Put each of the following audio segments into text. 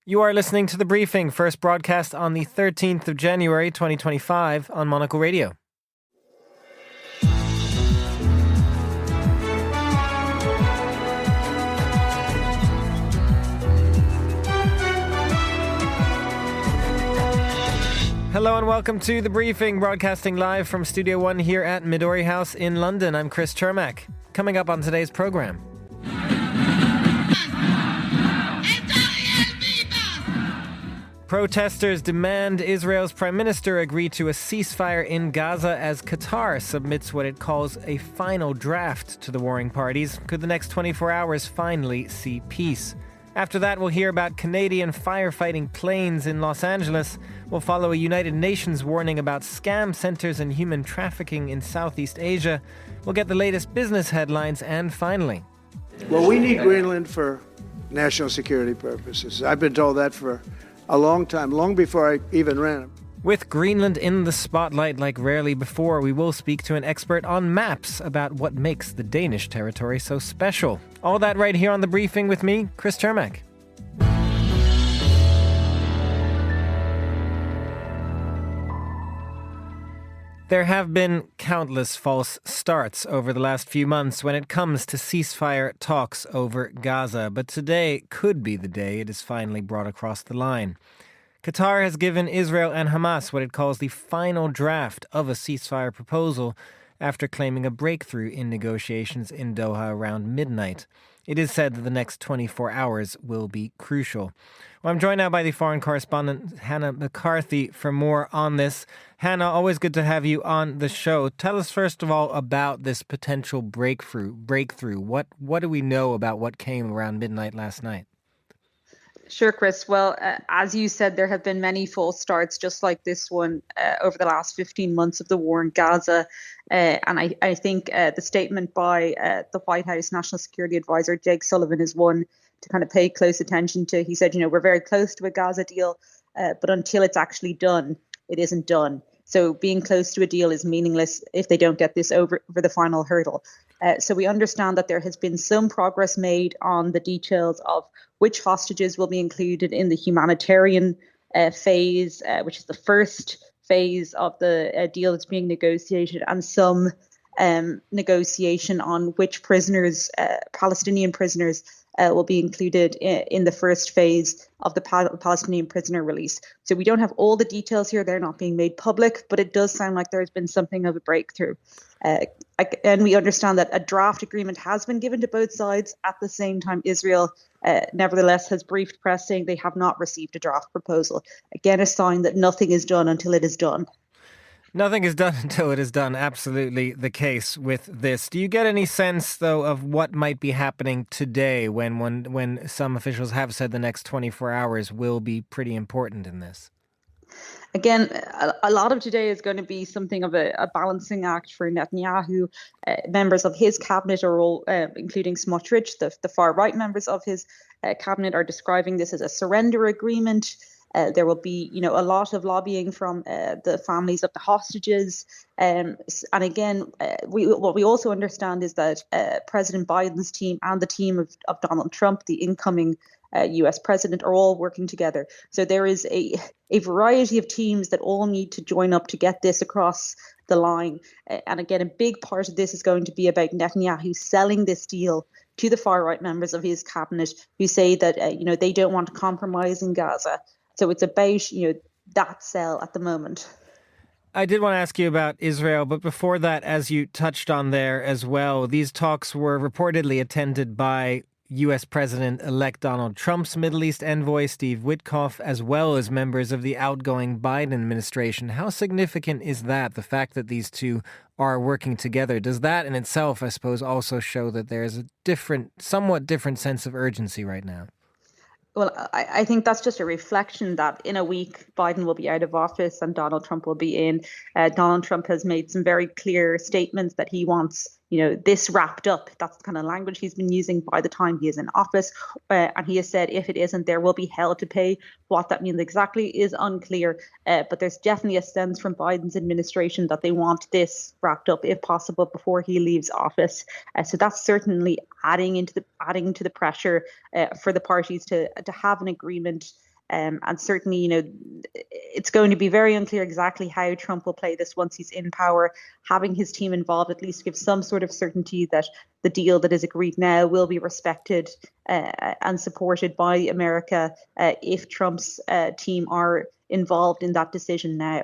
You are listening to The Briefing, first broadcast on the 13th of January 2025 on Monocle Radio. Hello and welcome to The Briefing, broadcasting live from Studio One here at Midori House in London. I'm Chris Cermak. Coming up on today's program. Protesters demand Israel's Prime Minister agree to a ceasefire in Gaza as Qatar submits what it calls a final draft to the warring parties. Could the next 24 hours finally see peace? After that, we'll hear about Canadian firefighting planes in Los Angeles. We'll follow a United Nations warning about scam centers and human trafficking in Southeast Asia. We'll get the latest business headlines, and finally... Well, we need Greenland for national security purposes. I've been told that for a long time, long before I even ran. With Greenland in the spotlight like rarely before, we will speak to an expert on maps about what makes the Danish territory so special. All that right here on The Briefing with me, Chris Cermak. There have been countless false starts over the last few months when it comes to ceasefire talks over Gaza, but today could be the day it is finally brought across the line. Qatar has given Israel and Hamas what it calls the final draft of a ceasefire proposal after claiming a breakthrough in negotiations in Doha around midnight. It is said that the next 24 hours will be crucial. Well, I'm joined now by the foreign correspondent Hannah McCarthy for more on this. Hannah, always good to have you on the show. Tell us first of all about this potential breakthrough. What do we know about what came around midnight last night? Sure, Chris. Well, as you said, there have been many false starts just like this one over the last 15 months of the war in Gaza. And I think the statement by the White House National Security Advisor, Jake Sullivan, is one to kind of pay close attention to. He said, we're very close to a Gaza deal, but until it's actually done, it isn't done. So being close to a deal is meaningless if they don't get this over the final hurdle. So we understand that there has been some progress made on the details of which hostages will be included in the humanitarian phase, which is the first phase of the deal that's being negotiated, and some negotiation on which prisoners, Palestinian prisoners, will be included in the first phase of the Palestinian prisoner release. So we don't have all the details here. They're not being made public, but it does sound like there's been something of a breakthrough. And we understand that a draft agreement has been given to both sides. At the same time, Israel, nevertheless, has briefed press saying they have not received a draft proposal. Again, a sign that nothing is done until it is done. Nothing is done until it is done. Absolutely the case with this. Do you get any sense, though, of what might be happening today when some officials have said the next 24 hours will be pretty important in this? Again, a lot of today is going to be something of a balancing act for Netanyahu. Members of his cabinet are all, including Smotrich, the far-right members of his cabinet, are describing this as a surrender agreement. There will be, a lot of lobbying from the families of the hostages. And again, what we also understand is that President Biden's team and the team of Donald Trump, the incoming US president, are all working together. So there is a variety of teams that all need to join up to get this across the line. And again, a big part of this is going to be about Netanyahu selling this deal to the far-right members of his cabinet who say that, they don't want to compromise in Gaza. So it's about, that sell at the moment. I did want to ask you about Israel, but before that, as you touched on there as well, these talks were reportedly attended by U.S. President-elect Donald Trump's Middle East envoy, Steve Witkoff, as well as members of the outgoing Biden administration. How significant is that, the fact that these two are working together? Does that in itself, I suppose, also show that there's a somewhat different sense of urgency right now? Well, I think that's just a reflection that in a week, Biden will be out of office and Donald Trump will be in. Donald Trump has made some very clear statements that he wants, this wrapped up. That's the kind of language he's been using by the time he is in office. And he has said if it isn't, there will be hell to pay. What that means exactly is unclear. But there's definitely a sense from Biden's administration that they want this wrapped up, if possible, before he leaves office. So that's certainly adding to the pressure for the parties to have an agreement And certainly, it's going to be very unclear exactly how Trump will play this once he's in power. Having his team involved at least gives some sort of certainty that the deal that is agreed now will be respected and supported by America if Trump's team are involved in that decision now.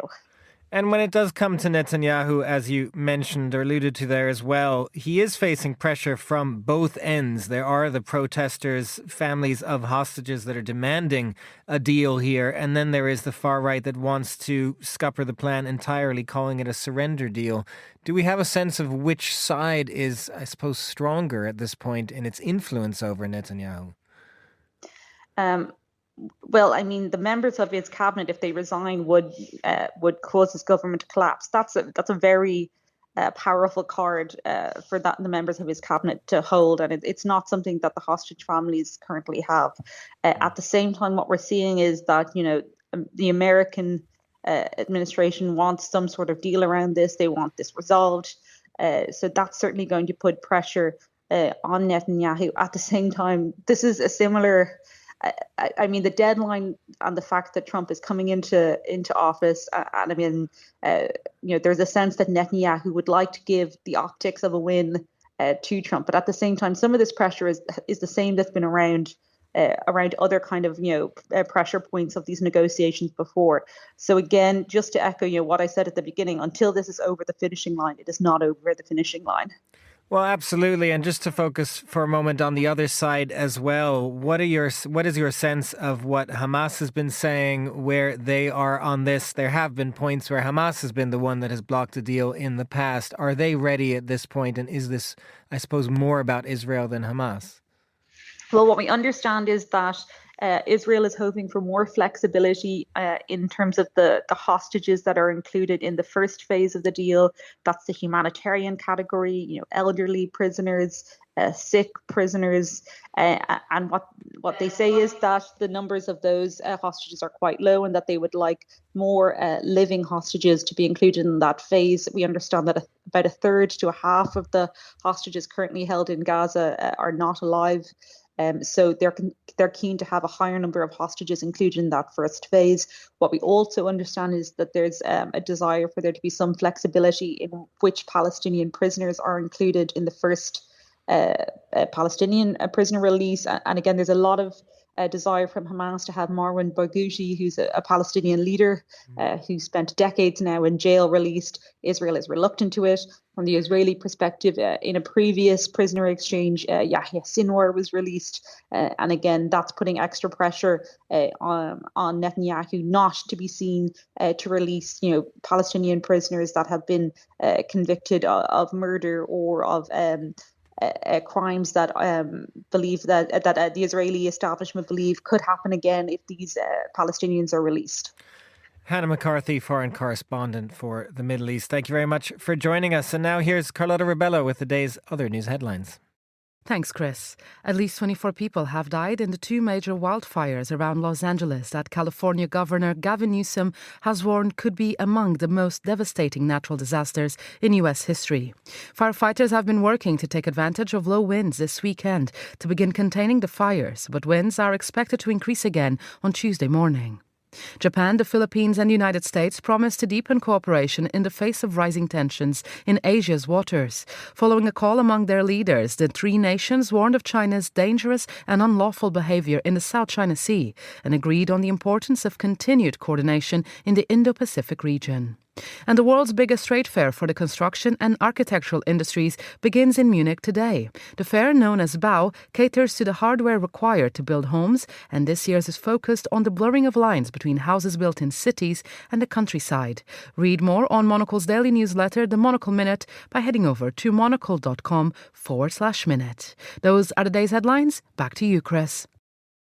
And when it does come to Netanyahu, as you mentioned or alluded to there as well, he is facing pressure from both ends. There are the protesters, families of hostages that are demanding a deal here. And then there is the far right that wants to scupper the plan entirely, calling it a surrender deal. Do we have a sense of which side is, I suppose, stronger at this point in its influence over Netanyahu? Well, I mean, the members of his cabinet, if they resign, would cause his government to collapse. That's a very powerful card for the members of his cabinet to hold, and it's not something that the hostage families currently have. At the same time, what we're seeing is that the American administration wants some sort of deal around this. They want this resolved. So that's certainly going to put pressure on Netanyahu. At the same time, this is a similar. I mean, the deadline and the fact that Trump is coming into office, and I mean, there's a sense that Netanyahu would like to give the optics of a win to Trump, but at the same time, some of this pressure is the same that's been around other kind of pressure points of these negotiations before. So again, just to echo what I said at the beginning, until this is over the finishing line, it is not over the finishing line. Well, absolutely. And just to focus for a moment on the other side as well, what is your sense of what Hamas has been saying, where they are on this? There have been points where Hamas has been the one that has blocked a deal in the past. Are they ready at this point? And is this, I suppose, more about Israel than Hamas? Well, what we understand is that Israel is hoping for more flexibility in terms of the hostages that are included in the first phase of the deal. That's the humanitarian category, elderly prisoners, sick prisoners. And what they say is that the numbers of those hostages are quite low and that they would like more living hostages to be included in that phase. We understand that about a third to a half of the hostages currently held in Gaza are not alive. So they're keen to have a higher number of hostages included in that first phase. What we also understand is that there's a desire for there to be some flexibility in which Palestinian prisoners are included in the first Palestinian prisoner release. And again, there's a lot of desire from Hamas to have Marwan Barghouti, who's a Palestinian leader who spent decades now in jail, released. Israel is reluctant to it. From the Israeli perspective, in a previous prisoner exchange, Yahya Sinwar was released. And again, that's putting extra pressure on Netanyahu not to be seen to release, Palestinian prisoners that have been convicted of murder or of crimes that believe that the Israeli establishment believe could happen again if these Palestinians are released. Hannah McCarthy, foreign correspondent for the Middle East. Thank you very much for joining us. And now here's Carlotta Rebello with the day's other news headlines. Thanks, Chris. At least 24 people have died in the two major wildfires around Los Angeles that California Governor Gavin Newsom has warned could be among the most devastating natural disasters in U.S. history. Firefighters have been working to take advantage of low winds this weekend to begin containing the fires, but winds are expected to increase again on Tuesday morning. Japan, the Philippines and the United States promised to deepen cooperation in the face of rising tensions in Asia's waters. Following a call among their leaders, the three nations warned of China's dangerous and unlawful behavior in the South China Sea and agreed on the importance of continued coordination in the Indo-Pacific region. And the world's biggest trade fair for the construction and architectural industries begins in Munich today. The fair, known as BAU, caters to the hardware required to build homes, and this year's is focused on the blurring of lines between houses built in cities and the countryside. Read more on Monocle's daily newsletter, The Monocle Minute, by heading over to monocle.com/minute. Those are the day's headlines. Back to you, Chris.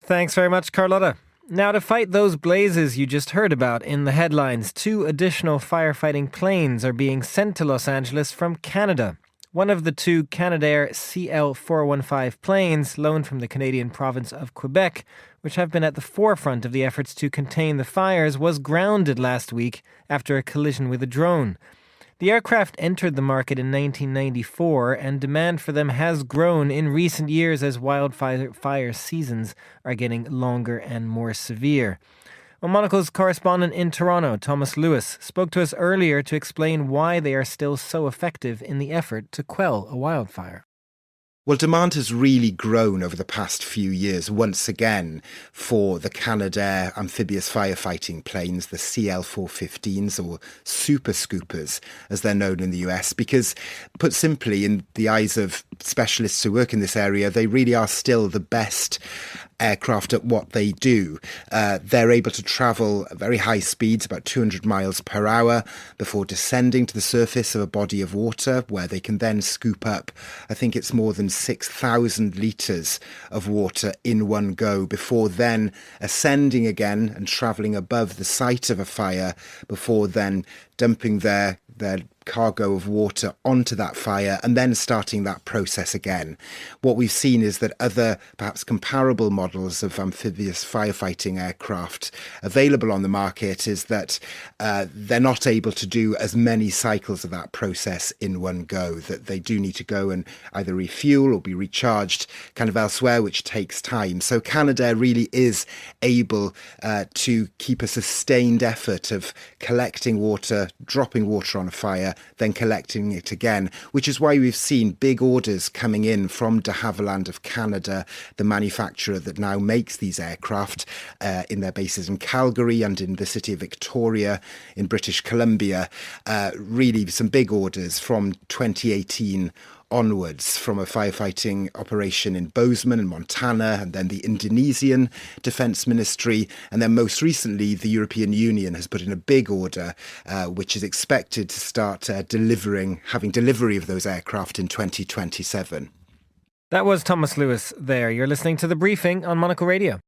Thanks very much, Carlotta. Now, to fight those blazes you just heard about in the headlines, 2 additional firefighting planes are being sent to Los Angeles from Canada. One of the 2 Canadair CL-415 planes, loaned from the Canadian province of Quebec, which have been at the forefront of the efforts to contain the fires, was grounded last week after a collision with a drone. The aircraft entered the market in 1994, and demand for them has grown in recent years as wildfire seasons are getting longer and more severe. Well, Monocle's correspondent in Toronto, Thomas Lewis, spoke to us earlier to explain why they are still so effective in the effort to quell a wildfire. Well, demand has really grown over the past few years, once again, for the Canadair amphibious firefighting planes, the CL-415s, or Super Scoopers, as they're known in the US, because, put simply, in the eyes of specialists who work in this area, they really are still the best aircraft at what they do. They're able to travel at very high speeds, about 200 miles per hour, before descending to the surface of a body of water, where they can then scoop up, I think it's more than 6,000 litres of water in one go, before then ascending again and travelling above the site of a fire, before then dumping their cargo of water onto that fire and then starting that process again. What we've seen is that other, perhaps comparable models of amphibious firefighting aircraft available on the market is that they're not able to do as many cycles of that process in one go, that they do need to go and either refuel or be recharged kind of elsewhere, which takes time. So Canadair really is able to keep a sustained effort of collecting water, dropping water on a fire, then collecting it again, which is why we've seen big orders coming in from de Havilland of Canada, the manufacturer that now makes these aircraft in their bases in Calgary and in the city of Victoria in British Columbia. Really some big orders from 2018 onwards, from a firefighting operation in Bozeman in Montana, and then the Indonesian Defence Ministry, and then most recently the European Union has put in a big order which is expected to start having delivery of those aircraft in 2027. That was Thomas Lewis there. You're listening to The Briefing on Monocle Radio.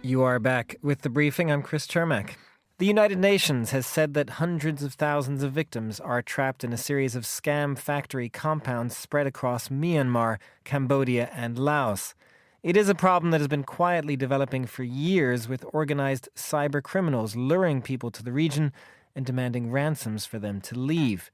You are back with The Briefing. I'm Chris Cermak. The United Nations has said that hundreds of thousands of victims are trapped in a series of scam factory compounds spread across Myanmar, Cambodia and Laos. It is a problem that has been quietly developing for years, with organized cyber criminals luring people to the region and demanding ransoms for them to leave.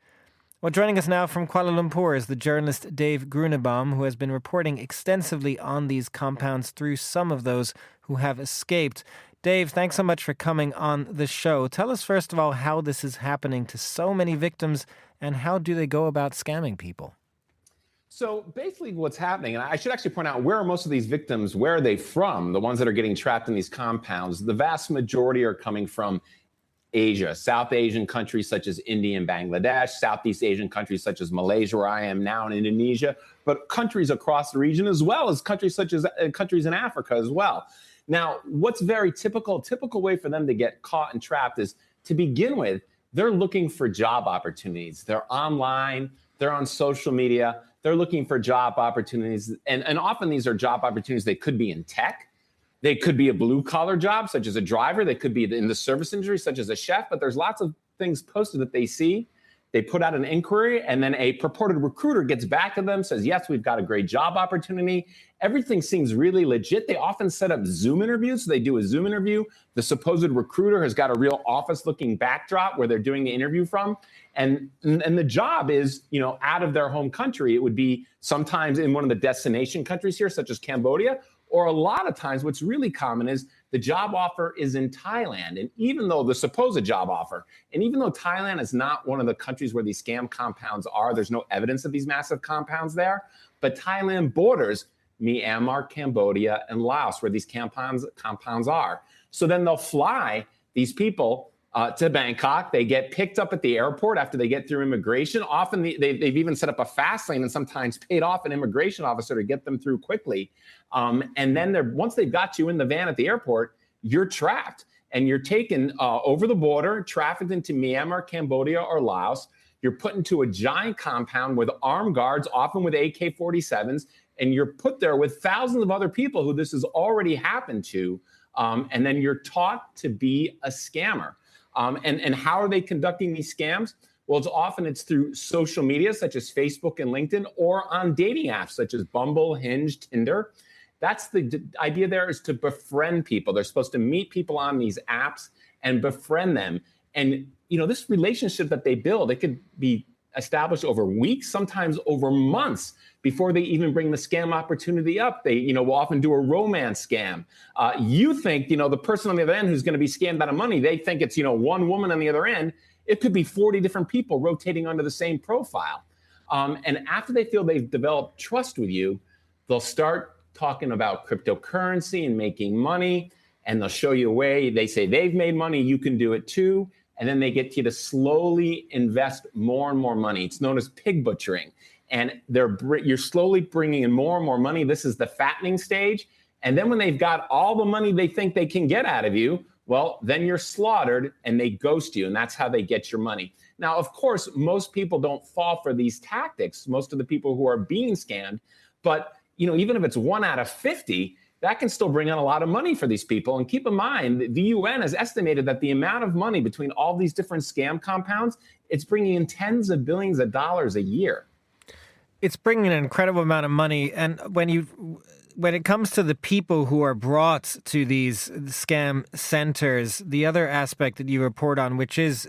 Well, joining us now from Kuala Lumpur is the journalist Dave Grunebaum, who has been reporting extensively on these compounds through some of those who have escaped. Dave, thanks so much for coming on the show. Tell us, first of all, how this is happening to so many victims, and how do they go about scamming people? So basically what's happening, and I should actually point out, where are most of these victims, where are they from, the ones that are getting trapped in these compounds? The vast majority are coming from Asia, South Asian countries such as India and Bangladesh, Southeast Asian countries such as Malaysia, where I am now, in Indonesia, but countries across the region, as well as countries such as countries in Africa as well. Now, what's very typical way for them to get caught and trapped is, to begin with, they're looking for job opportunities. They're online, they're on social media, they're looking for job opportunities. And often these are job opportunities. They could be in tech. They could be a blue-collar job, such as a driver. They could be in the service industry, such as a chef. But there's lots of things posted that they see. They put out an inquiry, and then a purported recruiter gets back to them, says, yes, we've got a great job opportunity. Everything seems really legit. They often set up Zoom interviews. So they do a Zoom interview. The supposed recruiter has got a real office-looking backdrop where they're doing the interview from. And the job is, out of their home country. It would be sometimes in one of the destination countries here, such as Cambodia, or a lot of times what's really common is the job offer is in Thailand. And even though the supposed job offer, and even though Thailand is not one of the countries where these scam compounds are, there's no evidence of these massive compounds there, but Thailand borders Myanmar, Cambodia, and Laos, where these compounds are. So then they'll fly these people to Bangkok. They get picked up at the airport after they get through immigration. Often they've even set up a fast lane and sometimes paid off an immigration officer to get them through quickly. And then once they've got you in the van at the airport, you're trapped and you're taken over the border, trafficked into Myanmar, Cambodia, or Laos. You're put into a giant compound with armed guards, often with AK-47s, and you're put there with thousands of other people who this has already happened to. And then you're taught to be a scammer. And how are they conducting these scams? Well, it's through social media, such as Facebook and LinkedIn, or on dating apps, such as Bumble, Hinge, Tinder. That's the idea there, is to befriend people. They're supposed to meet people on these apps and befriend them. And, this relationship that they build, it could be established over weeks, sometimes over months before they even bring the scam opportunity up. They, will often do a romance scam. You think, the person on the other end who's going to be scammed out of money, they think it's, one woman on the other end. It could be 40 different people rotating under the same profile. And after they feel they've developed trust with you, they'll start talking about cryptocurrency and making money, and they'll show you a way. They say they've made money, you can do it too. And then they get you to slowly invest more and more money. It's known as pig butchering. And you're slowly bringing in more and more money. This is the fattening stage. And then when they've got all the money they think they can get out of you, well, then you're slaughtered and they ghost you. And that's how they get your money. Now, of course, most people don't fall for these tactics, most of the people who are being scammed. But, even if it's 1 out of 50, that can still bring in a lot of money for these people. And keep in mind, the UN has estimated that the amount of money between all these different scam compounds, it's bringing in tens of billions of dollars a year. It's bringing an incredible amount of money. And when it comes to the people who are brought to these scam centers, the other aspect that you report on, which is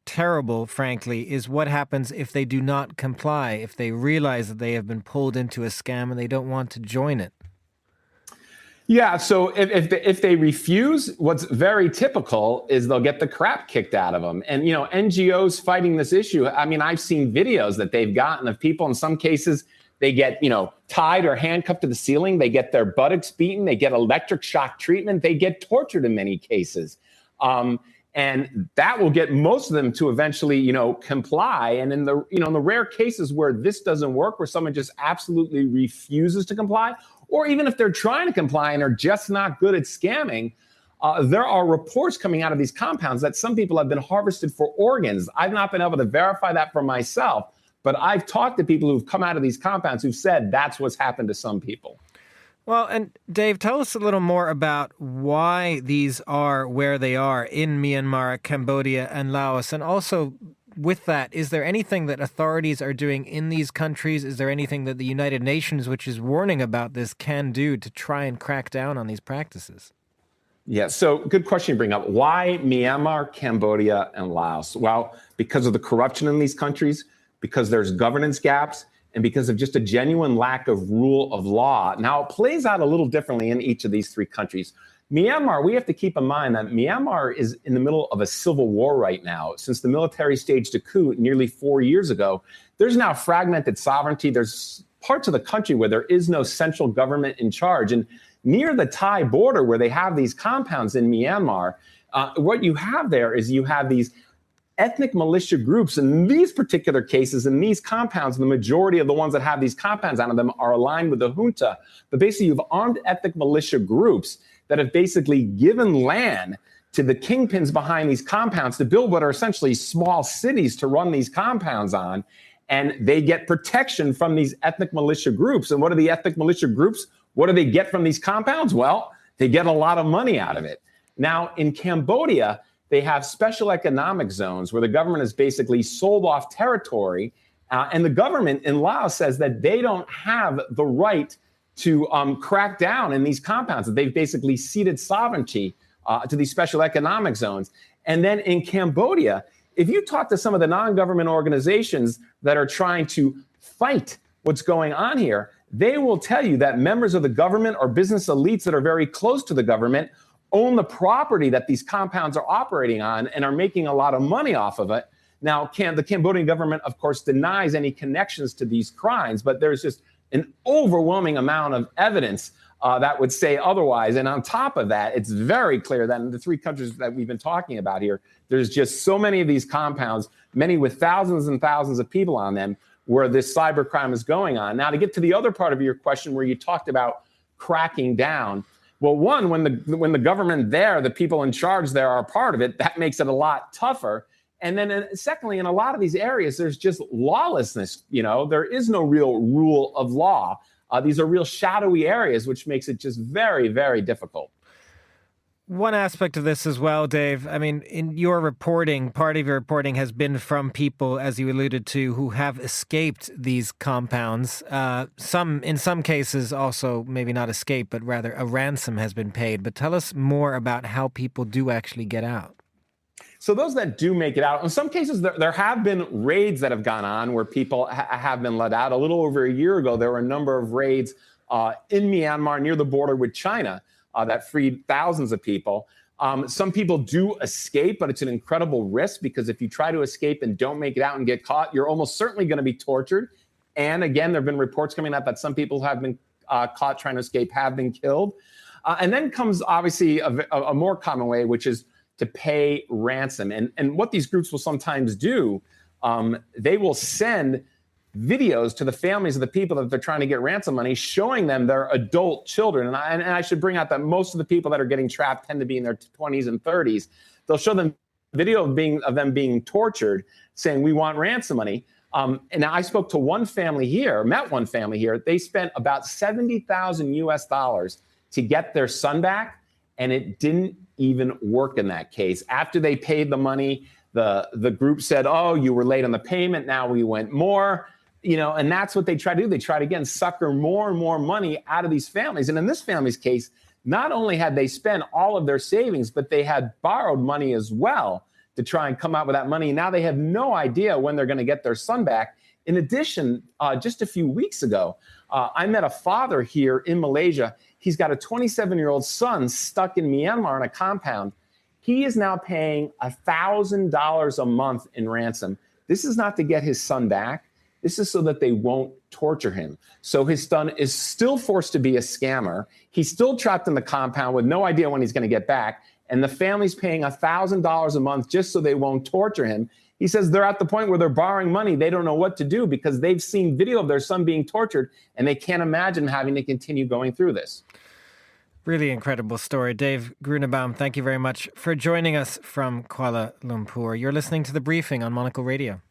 terrible, frankly, is what happens if they do not comply, if they realize that they have been pulled into a scam and they don't want to join it. Yeah, so if they refuse, what's very typical is they'll get the crap kicked out of them. And, NGOs fighting this issue, I've seen videos that they've gotten of people, in some cases, they get, tied or handcuffed to the ceiling. They get their buttocks beaten. They get electric shock treatment. They get tortured in many cases. And that will get most of them to eventually, comply. And in the, in the rare cases where this doesn't work, where someone just absolutely refuses to comply, or even if they're trying to comply and are just not good at scamming, there are reports coming out of these compounds that some people have been harvested for organs. I've not been able to verify that for myself, but I've talked to people who've come out of these compounds who've said that's what's happened to some people. Well, and Dave, tell us a little more about why these are where they are in Myanmar, Cambodia, and Laos. And also, with that, is there anything that authorities are doing in these countries? Is there anything that the United Nations, which is warning about this, can do to try and crack down on these practices? Yeah, so good question you bring up. Why Myanmar, Cambodia, and Laos? Well, because of the corruption in these countries, because there's governance gaps, and because of just a genuine lack of rule of law. Now, it plays out a little differently in each of these three countries. Myanmar, we have to keep in mind that Myanmar is in the middle of a civil war right now. Since the military staged a coup nearly 4 years ago, there's now fragmented sovereignty. There's parts of the country where there is no central government in charge. And near the Thai border, where they have these compounds in Myanmar, what you have there is you have these ethnic militia groups. In these particular cases, in these compounds, the majority of the ones that have these compounds out of them are aligned with the junta. But basically, you have armed ethnic militia groups that have basically given land to the kingpins behind these compounds to build what are essentially small cities to run these compounds on. And they get protection from these ethnic militia groups. And what are the ethnic militia groups? What do they get from these compounds? Well, they get a lot of money out of it. Now, in Cambodia, they have special economic zones where the government has basically sold off territory. And the government in Laos says that they don't have the right to crack down in these compounds, that they've basically ceded sovereignty to these special economic zones. And then in Cambodia, if you talk to some of the non-government organizations that are trying to fight what's going on here, they will tell you that members of the government or business elites that are very close to the government own the property that these compounds are operating on and are making a lot of money off of it. Now, the Cambodian government, of course, denies any connections to these crimes, but there's just an overwhelming amount of evidence that would say otherwise. And on top of that, it's very clear that in the three countries that we've been talking about here, there's just so many of these compounds, many with thousands and thousands of people on them, where this cybercrime is going on. Now, to get to the other part of your question where you talked about cracking down, well, one, when the government there, the people in charge there are a part of it, that makes it a lot tougher. And then secondly, in a lot of these areas, there's just lawlessness. There is no real rule of law. These are real shadowy areas, which makes it just very, very difficult. One aspect of this as well, Dave, I mean, in your reporting, part of your reporting has been from people, as you alluded to, who have escaped these compounds. In some cases also maybe not escape, but rather a ransom has been paid. But tell us more about how people do actually get out. So those that do make it out, in some cases, there have been raids that have gone on where people have been let out. A little over a year ago, there were a number of raids in Myanmar near the border with China that freed thousands of people. Some people do escape, but it's an incredible risk because if you try to escape and don't make it out and get caught, you're almost certainly going to be tortured. And again, there have been reports coming out that some people have been caught trying to escape, have been killed. And then comes obviously a more common way, which is to pay ransom. And what these groups will sometimes do, they will send videos to the families of the people that they're trying to get ransom money, showing them their adult children. And I should bring out that most of the people that are getting trapped tend to be in their 20s and 30s. They'll show them video of them being tortured, saying, we want ransom money. And I spoke to met one family here. They spent about $70,000 US to get their son back, and it didn't even work in that case. After they paid the money, the group said, oh, you were late on the payment, now we went more. And that's what they try to do. They try to, again, sucker more and more money out of these families. And in this family's case, not only had they spent all of their savings, but they had borrowed money as well to try and come out with that money. Now they have no idea when they're going to get their son back. In addition, just a few weeks ago, I met a father here in Malaysia. He's got a 27-year-old son stuck in Myanmar in a compound. He is now paying $1,000 a month in ransom. This is not to get his son back. This is so that they won't torture him. So his son is still forced to be a scammer. He's still trapped in the compound with no idea when he's going to get back. And the family's paying $1,000 a month just so they won't torture him. He says they're at the point where they're borrowing money. They don't know what to do because they've seen video of their son being tortured and they can't imagine having to continue going through this. Really incredible story. Dave Grunebaum, thank you very much for joining us from Kuala Lumpur. You're listening to The Briefing on Monocle Radio.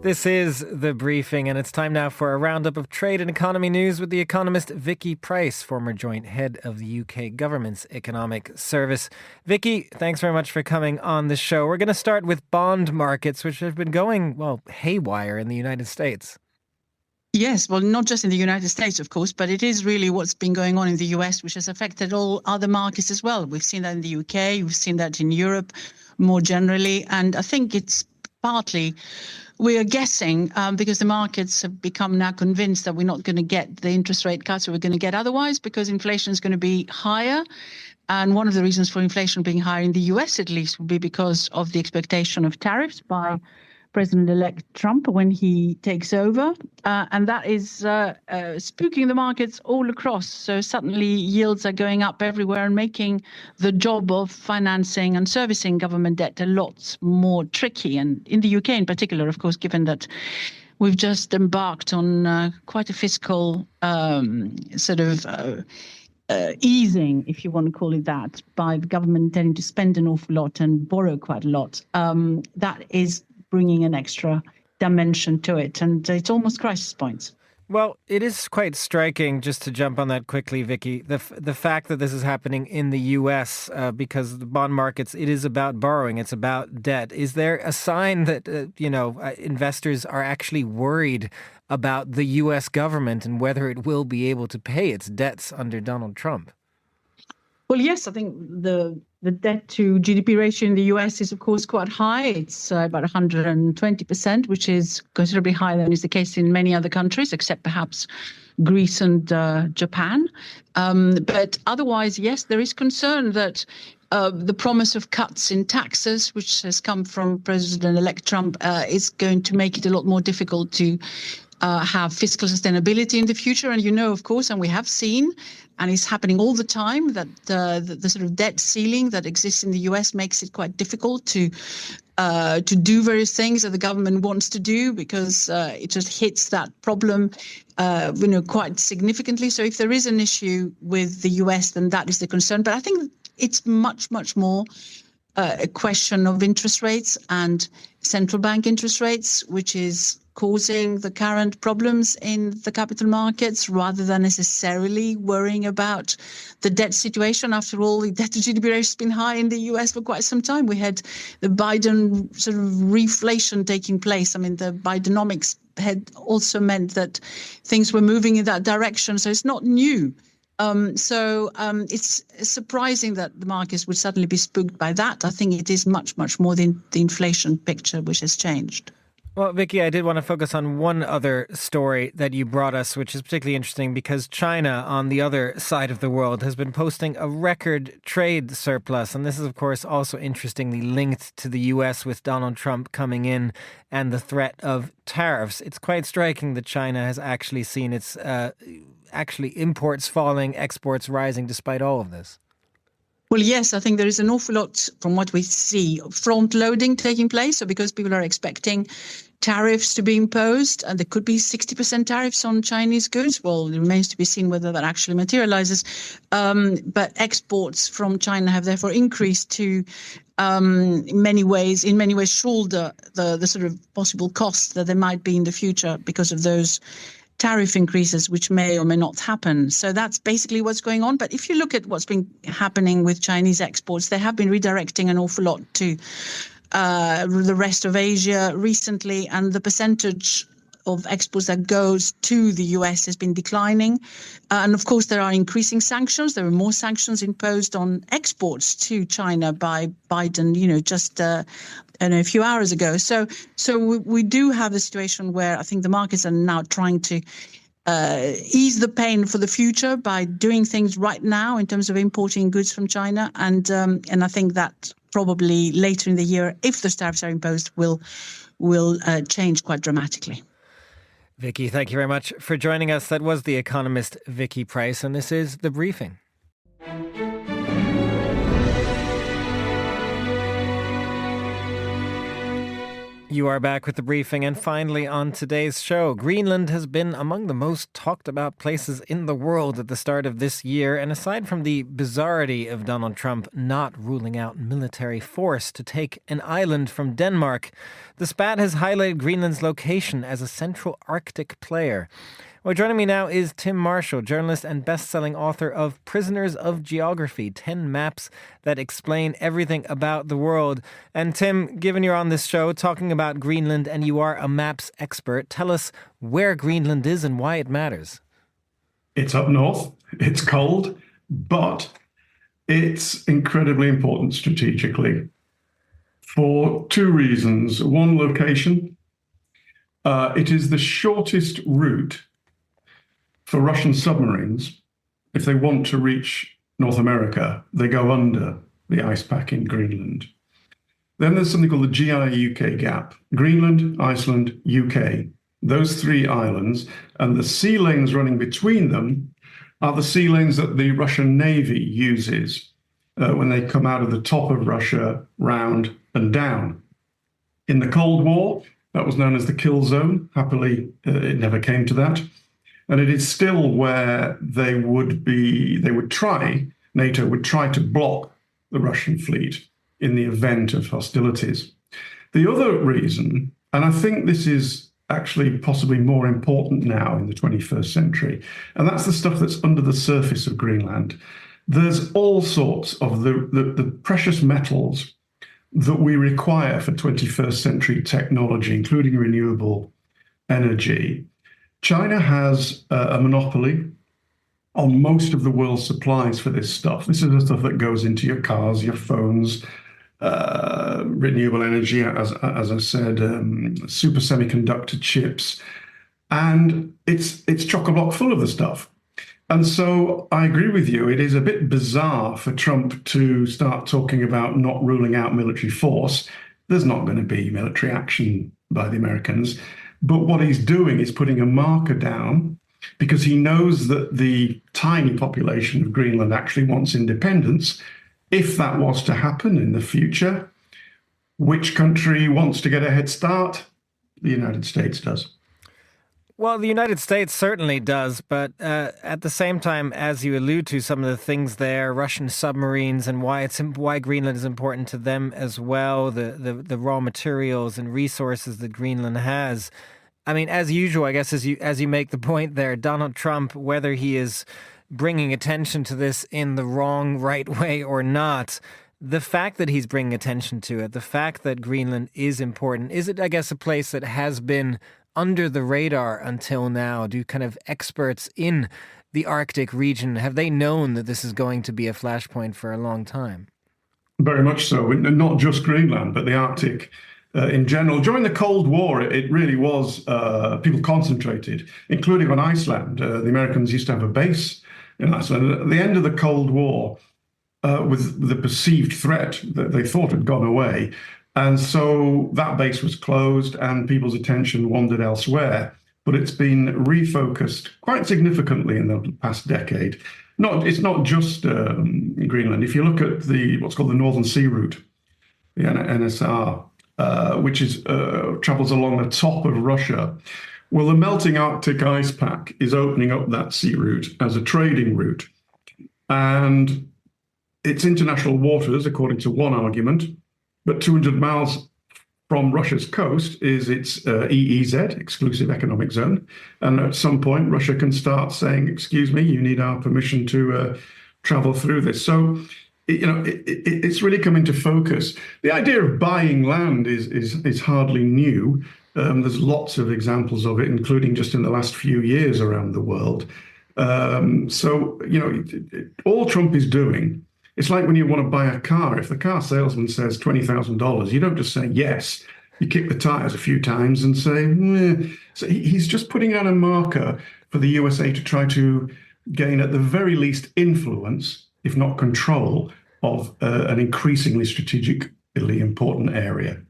This is The Briefing, and it's time now for a roundup of trade and economy news with the economist Vicky Price, former joint head of the UK government's economic service. Vicky, thanks very much for coming on the show. We're going to start with bond markets, which have been going, haywire in the United States. Yes, well, not just in the United States, of course, but it is really what's been going on in the US, which has affected all other markets as well. We've seen that in the UK, we've seen that in Europe more generally, and I think it's partly we are guessing because the markets have become now convinced that we're not going to get the interest rate cuts we're going to get otherwise because inflation is going to be higher. And one of the reasons for inflation being higher in the US, at least, would be because of the expectation of tariffs by President-elect Trump when he takes over. And that is spooking the markets all across. So suddenly yields are going up everywhere and making the job of financing and servicing government debt a lot more tricky. And in the UK in particular, of course, given that we've just embarked on quite a fiscal easing, if you want to call it that, by the government tending to spend an awful lot and borrow quite a lot. That is bringing an extra dimension to it, and it's almost crisis points. Well, it is quite striking, just to jump on that quickly, Vicky, the fact that this is happening in the U.S. Because the bond markets, it is about borrowing, it's about debt. Is there a sign that, investors are actually worried about the U.S. government and whether it will be able to pay its debts under Donald Trump? Well, yes, I think the debt to GDP ratio in the US is, of course, quite high. It's about 120%, which is considerably higher than is the case in many other countries, except perhaps Greece and Japan. But otherwise, yes, there is concern that the promise of cuts in taxes, which has come from President-elect Trump, is going to make it a lot more difficult to have fiscal sustainability in the future. And of course, and we have seen, and it's happening all the time, that the sort of debt ceiling that exists in the US makes it quite difficult to do various things that the government wants to do because it just hits that problem, quite significantly. So if there is an issue with the US, then that is the concern. But I think it's much, much more a question of interest rates and central bank interest rates, which is causing the current problems in the capital markets rather than necessarily worrying about the debt situation. After all, the debt to GDP ratio has been high in the US for quite some time. We had the Biden sort of reflation taking place. I mean, the Bidenomics had also meant that things were moving in that direction. So it's not new. It's surprising that the markets would suddenly be spooked by that. I think it is much, much more than the inflation picture which has changed. Well, Vicky, I did want to focus on one other story that you brought us, which is particularly interesting because China, on the other side of the world, has been posting a record trade surplus. And this is, of course, also interestingly linked to the US with Donald Trump coming in and the threat of tariffs. It's quite striking that China has actually seen its imports falling, exports rising despite all of this. Well, yes, I think there is an awful lot from what we see front loading taking place. So because people are expecting tariffs to be imposed, and there could be 60% tariffs on Chinese goods. Well, it remains to be seen whether that actually materializes. But exports from China have therefore increased to in many ways shoulder the sort of possible costs that there might be in the future because of those tariff increases, which may or may not happen. So that's basically what's going on. But if you look at what's been happening with Chinese exports, they have been redirecting an awful lot to the rest of Asia recently, and the percentage of exports that goes to the US has been declining. And of course, there are increasing sanctions. There are more sanctions imposed on exports to China by Biden, just a few hours ago. So we do have a situation where I think the markets are now trying to ease the pain for the future by doing things right now in terms of importing goods from China. And I think that probably later in the year, if those tariffs are imposed, will change quite dramatically. Vicky, thank you very much for joining us. That was the economist Vicky Price, and this is The Briefing. You are back with The Briefing, and finally on today's show, Greenland has been among the most talked about places in the world at the start of this year, and aside from the bizarrity of Donald Trump not ruling out military force to take an island from Denmark, the spat has highlighted Greenland's location as a central Arctic player. Well, joining me now is Tim Marshall, journalist and best-selling author of Prisoners of Geography, 10 Maps That Explain Everything About the World. And Tim, given you're on this show talking about Greenland and you are a maps expert, tell us where Greenland is and why it matters. It's up north, it's cold, but it's incredibly important strategically for two reasons. One, location. It is the shortest route for Russian submarines. If they want to reach North America, they go under the ice pack in Greenland. Then there's something called the GI-UK gap. Greenland, Iceland, UK. Those three islands, and the sea lanes running between them are the sea lanes that the Russian Navy uses when they come out of the top of Russia, round and down. In the Cold War, that was known as the kill zone. Happily, it never came to that. And it is still where NATO would try to block the Russian fleet in the event of hostilities. The other reason, and I think this is actually possibly more important now in the 21st century, and that's the stuff that's under the surface of Greenland. There's all sorts of the precious metals that we require for 21st century technology, including renewable energy. China has a monopoly on most of the world's supplies for this stuff. This is the stuff that goes into your cars, your phones, renewable energy, as I said, super semiconductor chips, and it's chock-a-block full of the stuff. And so I agree with you. It is a bit bizarre for Trump to start talking about not ruling out military force. There's not going to be military action by the Americans. But what he's doing is putting a marker down because he knows that the tiny population of Greenland actually wants independence. If that was to happen in the future, which country wants to get a head start? The United States does. Well, the United States certainly does, but at the same time, as you allude to some of the things there, Russian submarines and why Greenland is important to them as well, the raw materials and resources that Greenland has. I mean, as usual, I guess as you make the point there, Donald Trump, whether he is bringing attention to this in the wrong, right way or not, the fact that he's bringing attention to it, the fact that Greenland is important, is it, I guess, a place that has been under the radar until now? Do kind of experts in the Arctic region, have they known that this is going to be a flashpoint for a long time? Very much so, and not just Greenland, but the Arctic in general. During the Cold War, it really was people concentrated, including on Iceland. The Americans used to have a base in Iceland. At the end of the Cold War, with the perceived threat that they thought had gone away, and so that base was closed and people's attention wandered elsewhere. But it's been refocused quite significantly in the past decade. It's not just Greenland. If you look at what's called the Northern Sea Route, the NSR, which travels along the top of Russia, well, the melting Arctic ice pack is opening up that sea route as a trading route. And it's international waters, according to one argument, but 200 miles from Russia's coast is its EEZ, Exclusive Economic Zone. And at some point, Russia can start saying, excuse me, you need our permission to travel through this. So, it's really come into focus. The idea of buying land is hardly new. There's lots of examples of it, including just in the last few years around the world. All Trump is doing, it's like when you want to buy a car. If the car salesman says $20,000, you don't just say yes. You kick the tires a few times and say, meh. So he's just putting out a marker for the USA to try to gain, at the very least, influence, if not control, of an increasingly strategically important area.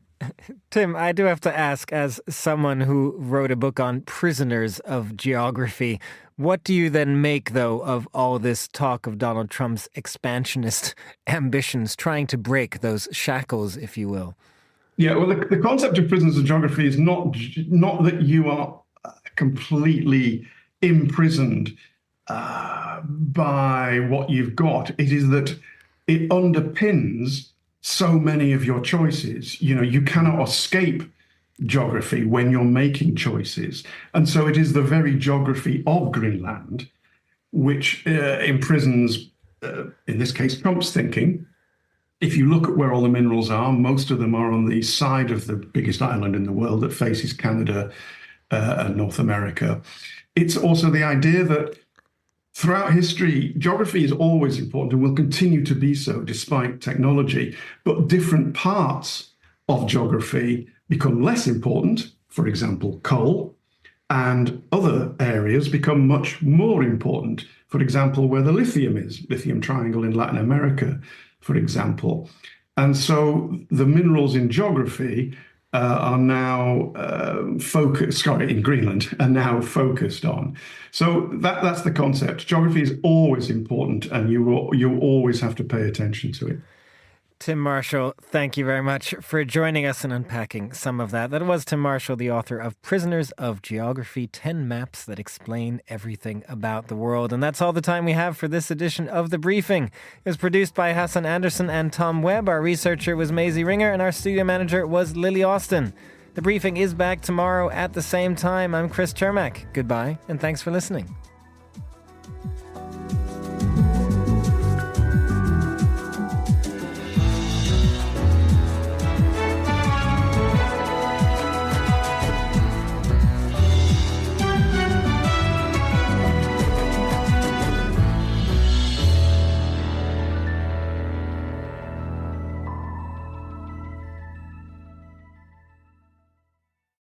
Tim, I do have to ask, as someone who wrote a book on prisoners of geography, what do you then make, though, of all this talk of Donald Trump's expansionist ambitions, trying to break those shackles, if you will? Yeah, well, the concept of prisoners of geography is not that you are completely imprisoned by what you've got. It is that it underpins so many of your choices. You cannot escape geography when you're making choices. And so it is the very geography of Greenland which imprisons, in this case, Trump's thinking. If you look at where all the minerals are, most of them are on the side of the biggest island in the world that faces Canada and North America. It's also the idea that throughout history, geography is always important and will continue to be so despite technology, but different parts of geography become less important, for example, coal, and other areas become much more important, for example, where the lithium is, lithium triangle in Latin America, for example. And so the minerals in geography are now in Greenland, are now focused on. So that's the concept. Geography is always important, and you always have to pay attention to it. Tim Marshall, thank you very much for joining us and unpacking some of that. That was Tim Marshall, the author of Prisoners of Geography, 10 Maps That Explain Everything About the World. And that's all the time we have for this edition of The Briefing. It was produced by Hassan Anderson and Tom Webb. Our researcher was Maisie Ringer, and our studio manager was Lily Austin. The Briefing is back tomorrow at the same time. I'm Chris Cermak. Goodbye, and thanks for listening.